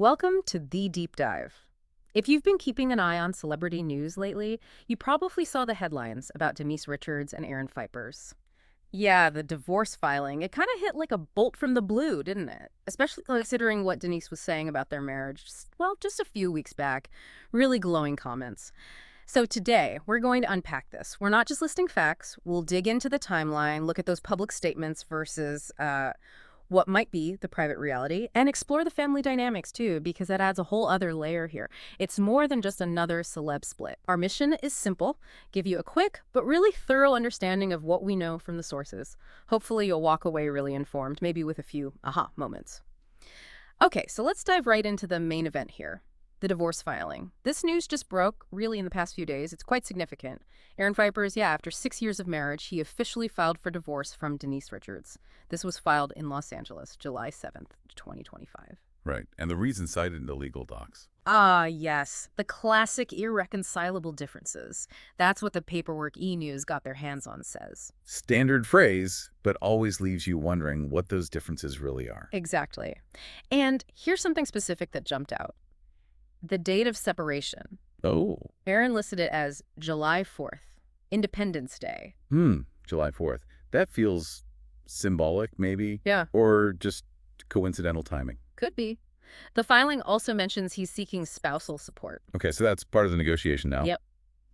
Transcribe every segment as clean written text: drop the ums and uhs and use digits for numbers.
Welcome to The Deep Dive. If you've been keeping an eye on celebrity news lately, you probably saw the headlines about Denise Richards and Aaron Pfeiffer's. Yeah, the divorce filing, it kind of hit like a bolt from the blue, didn't it? Especially considering what Denise was saying about their marriage, just a few weeks back. Really glowing comments. So today, we're going to unpack this. We're not just listing facts. We'll dig into the timeline, look at those public statements versus what might be the private reality, and explore the family dynamics too, because that adds a whole other layer here. It's more than just another celeb split. Our mission is simple: give you a quick but really thorough understanding of what we know from the sources. Hopefully you'll walk away really informed, maybe with a few aha moments. Okay, so let's dive right into the main event here. The divorce filing. This news just broke, really, in the past few days. It's quite significant. Aaron Pfeiffer's, after 6 years of marriage, he officially filed for divorce from Denise Richards. This was filed in Los Angeles, July 7th, 2025. Right, and the reason cited in the legal docs. Ah, yes. The classic irreconcilable differences. That's what the paperwork E-News got their hands on says. Standard phrase, but always leaves you wondering what those differences really are. Exactly. And here's something specific that jumped out. The date of separation. Oh. Aaron listed it as July 4th, Independence Day. July 4th. That feels symbolic, maybe? Yeah. Or just coincidental timing. Could be. The filing also mentions he's seeking spousal support. Okay, so that's part of the negotiation now. Yep.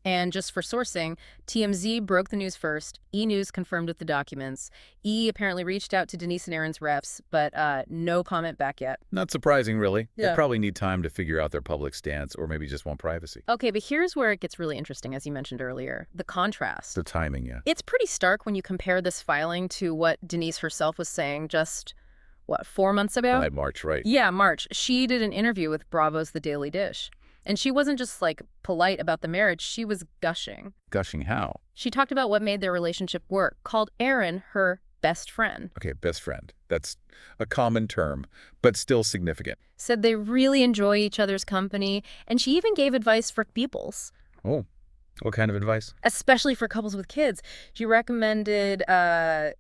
And just for sourcing, TMZ broke the news first. E-News confirmed with the documents. E apparently reached out to Denise and Aaron's reps, but no comment back yet. Not surprising, really. Yeah. They probably need time to figure out their public stance, or maybe just want privacy. Okay, but here's where it gets really interesting, as you mentioned earlier. The contrast. The timing, yeah. It's pretty stark when you compare this filing to what Denise herself was saying just, 4 months ago? By March, right. Yeah, March. She did an interview with Bravo's The Daily Dish. And she wasn't just, polite about the marriage. She was gushing. Gushing how? She talked about what made their relationship work, called Aaron her best friend. Okay, best friend. That's a common term, but still significant. Said they really enjoy each other's company, and she even gave advice for couples. Oh, what kind of advice? Especially for couples with kids. She recommended, staycations.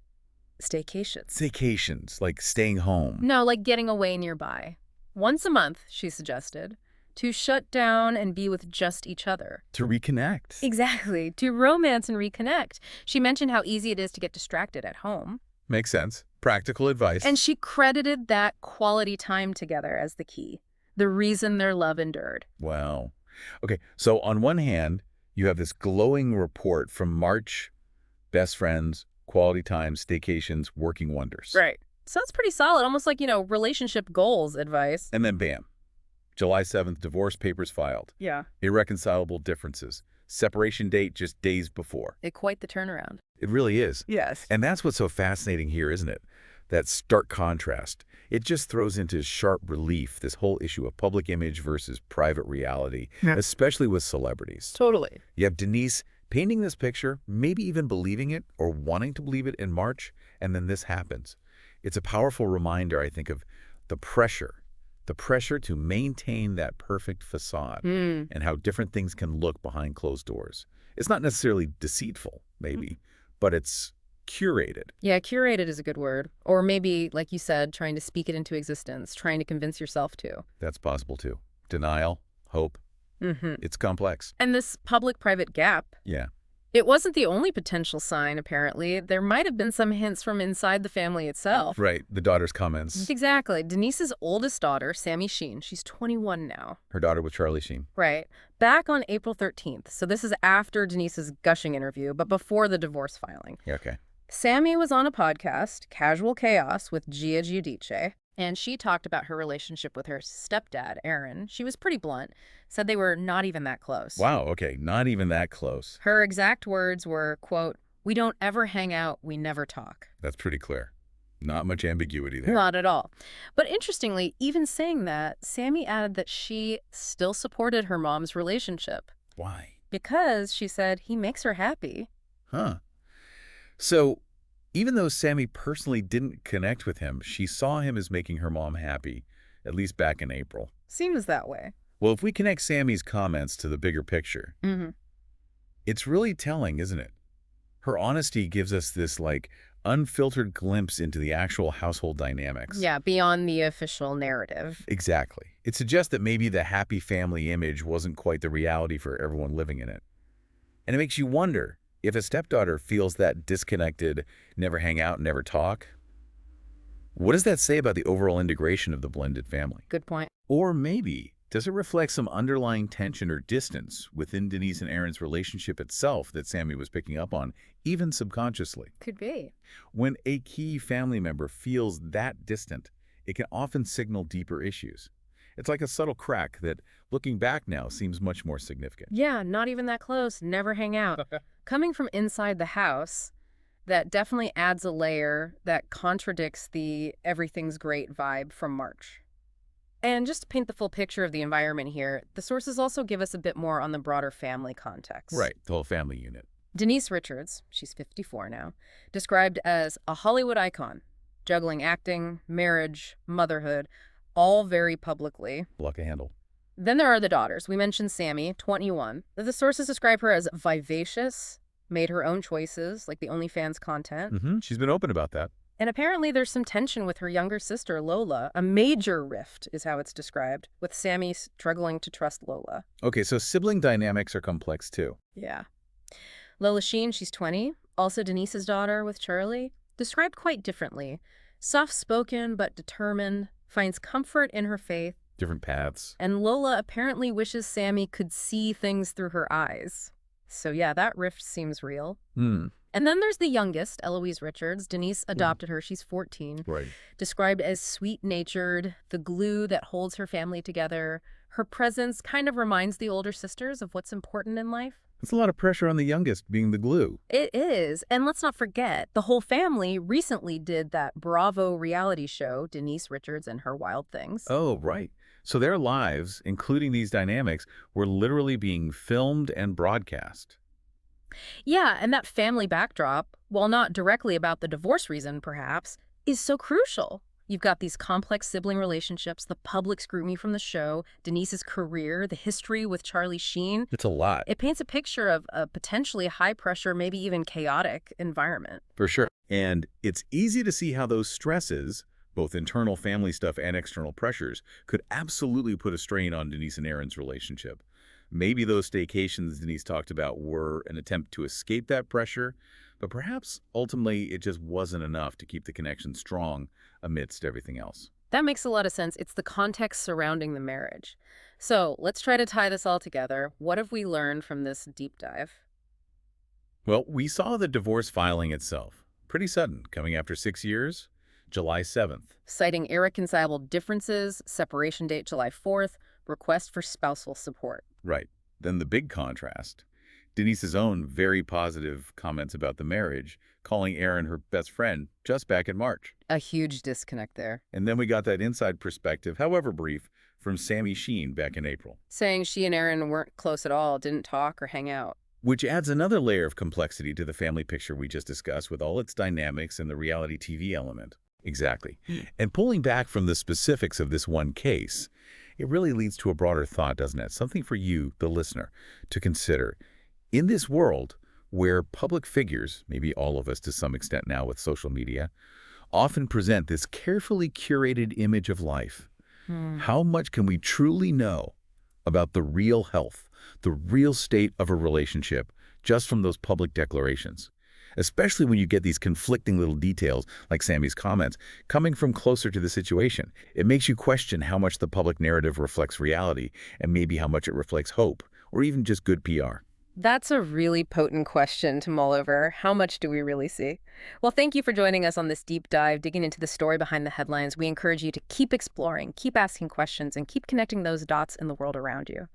Staycations, like staying home. No, like getting away nearby. Once a month, she suggested. To shut down and be with just each other. To reconnect. Exactly. To romance and reconnect. She mentioned how easy it is to get distracted at home. Makes sense. Practical advice. And she credited that quality time together as the key. The reason their love endured. Wow. Okay, so on one hand, you have this glowing report from March, best friends, quality time, staycations, working wonders. Right. Sounds pretty solid. Almost like, relationship goals advice. And then bam. July 7th, divorce papers filed. Yeah. Irreconcilable differences. Separation date just days before. Quite the turnaround. It really is. Yes. And that's what's so fascinating here, isn't it? That stark contrast. It just throws into sharp relief this whole issue of public image versus private reality, especially with celebrities. Totally. You have Denise painting this picture, maybe even believing it or wanting to believe it in March, and then this happens. It's a powerful reminder, I think, of the pressure to maintain that perfect facade and how different things can look behind closed doors. It's not necessarily deceitful, maybe, but it's curated. Yeah, curated is a good word. Or maybe, like you said, trying to speak it into existence, trying to convince yourself to. That's possible, too. Denial, hope. It's complex. And this public-private gap. Yeah. It wasn't the only potential sign, apparently. There might have been some hints from inside the family itself. Right, the daughter's comments. Exactly. Denise's oldest daughter, Sammy Sheen, she's 21 now. Her daughter with Charlie Sheen. Right. Back on April 13th. So this is after Denise's gushing interview, but before the divorce filing. Yeah, okay. Sammy was on a podcast, Casual Chaos, with Gia Giudice, and she talked about her relationship with her stepdad, Aaron. She was pretty blunt, said they were not even that close. Wow, okay, not even that close. Her exact words were, quote, "We don't ever hang out, we never talk." That's pretty clear. Not much ambiguity there. Not at all. But interestingly, even saying that, Sammy added that she still supported her mom's relationship. Why? Because, she said, he makes her happy. Huh. So, even though Sammy personally didn't connect with him, she saw him as making her mom happy, at least back in April. Seems that way. Well, if we connect Sammy's comments to the bigger picture, it's really telling, isn't it? Her honesty gives us this, unfiltered glimpse into the actual household dynamics. Yeah, beyond the official narrative. Exactly. It suggests that maybe the happy family image wasn't quite the reality for everyone living in it. And it makes you wonder if a stepdaughter feels that disconnected, never hang out, never talk. What does that say about the overall integration of the blended family? Good point. Or maybe, does it reflect some underlying tension or distance within Denise and Aaron's relationship itself that Sammy was picking up on, even subconsciously? Could be. When a key family member feels that distant, it can often signal deeper issues. It's like a subtle crack that, looking back now, seems much more significant. Yeah, not even that close, never hang out. Coming from inside the house, that definitely adds a layer that contradicts the everything's great vibe from March. And just to paint the full picture of the environment here, the sources also give us a bit more on the broader family context. Right, the whole family unit. Denise Richards, she's 54 now, described as a Hollywood icon, juggling acting, marriage, motherhood, all very publicly. Luck a handle. Then there are the daughters. We mentioned Sammy, 21. The sources describe her as vivacious, made her own choices, like the OnlyFans content. She's been open about that. And apparently there's some tension with her younger sister, Lola. A major rift is how it's described, with Sammy struggling to trust Lola. Okay, so sibling dynamics are complex too. Yeah. Lola Sheen, she's 20, also Denise's daughter with Charlie, described quite differently. Soft-spoken but determined, finds comfort in her faith, Different paths. and Lola apparently wishes Sammy could see things through her eyes. So yeah, that rift seems real. And then there's the youngest, Eloise Richards. Denise adopted her. She's 14. Right. Described as sweet-natured, the glue that holds her family together. Her presence kind of reminds the older sisters of what's important in life. That's a lot of pressure on the youngest being the glue. It is. And let's not forget, the whole family recently did that Bravo reality show, Denise Richards and Her Wild Things. Oh, right. So their lives, including these dynamics, were literally being filmed and broadcast. Yeah, and that family backdrop, while not directly about the divorce reason, perhaps, is so crucial. You've got these complex sibling relationships, the public scrutiny from the show, Denise's career, the history with Charlie Sheen. It's a lot. It paints a picture of a potentially high-pressure, maybe even chaotic environment. For sure. And it's easy to see how those stresses, both internal family stuff and external pressures, could absolutely put a strain on Denise and Aaron's relationship. Maybe those staycations Denise talked about were an attempt to escape that pressure, but perhaps ultimately it just wasn't enough to keep the connection strong amidst everything else. That makes a lot of sense. It's the context surrounding the marriage. So let's try to tie this all together. What have we learned from this deep dive? Well, we saw the divorce filing itself. Pretty sudden, coming after 6 years, July 7th. Citing irreconcilable differences, separation date July 4th, request for spousal support. Right. Then the big contrast. Denise's own very positive comments about the marriage, calling Aaron her best friend just back in March. A huge disconnect there. And then we got that inside perspective, however brief, from Sammy Sheen back in April. Saying she and Aaron weren't close at all, didn't talk or hang out. Which adds another layer of complexity to the family picture we just discussed with all its dynamics and the reality TV element. Exactly. And pulling back from the specifics of this one case, it really leads to a broader thought, doesn't it? Something for you, the listener, to consider. In this world where public figures, maybe all of us to some extent now with social media, often present this carefully curated image of life, how much can we truly know about the real health, the real state of a relationship just from those public declarations? Especially when you get these conflicting little details, like Sammy's comments, coming from closer to the situation. It makes you question how much the public narrative reflects reality and maybe how much it reflects hope or even just good PR. That's a really potent question to mull over. How much do we really see? Well, thank you for joining us on this deep dive, digging into the story behind the headlines. We encourage you to keep exploring, keep asking questions, and keep connecting those dots in the world around you.